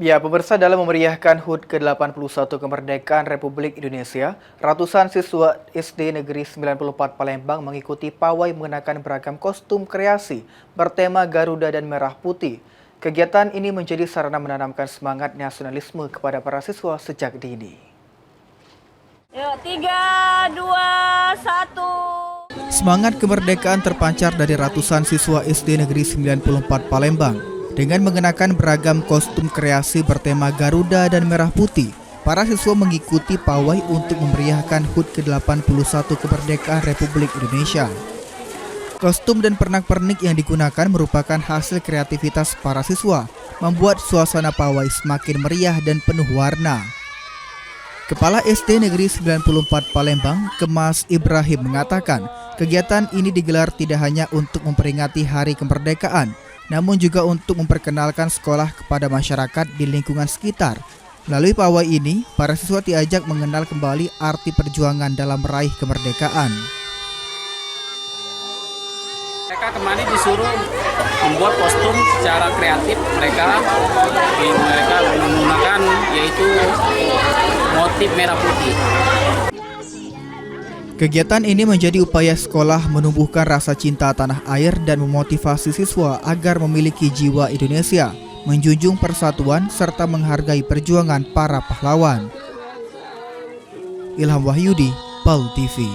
Ya, pemirsa, dalam memeriahkan HUT ke-81 kemerdekaan Republik Indonesia, ratusan siswa SD Negeri 94 Palembang mengikuti pawai mengenakan beragam kostum kreasi bertema Garuda dan Merah Putih. Kegiatan ini menjadi sarana menanamkan semangat nasionalisme kepada para siswa sejak dini. Yuk, 3, 2, 1. Semangat kemerdekaan terpancar dari ratusan siswa SD Negeri 94 Palembang. Dengan mengenakan beragam kostum kreasi bertema Garuda dan Merah Putih, para siswa mengikuti pawai untuk memeriahkan HUT ke-81 kemerdekaan Republik Indonesia. Kostum dan pernak-pernik yang digunakan merupakan hasil kreativitas para siswa, membuat suasana pawai semakin meriah dan penuh warna. Kepala SD Negeri 94 Palembang, Kemas Ibrahim mengatakan, kegiatan ini digelar tidak hanya untuk memperingati Hari Kemerdekaan, namun juga untuk memperkenalkan sekolah kepada masyarakat di lingkungan sekitar. Melalui pawai ini, para siswa diajak mengenal kembali arti perjuangan dalam meraih kemerdekaan. Mereka kemarin disuruh membuat kostum secara kreatif. Mereka menggunakan yaitu motif merah putih. Kegiatan ini menjadi upaya sekolah menumbuhkan rasa cinta tanah air dan memotivasi siswa agar memiliki jiwa Indonesia, menjunjung persatuan serta menghargai perjuangan para pahlawan. Ilham Wahyudi, PAU TV.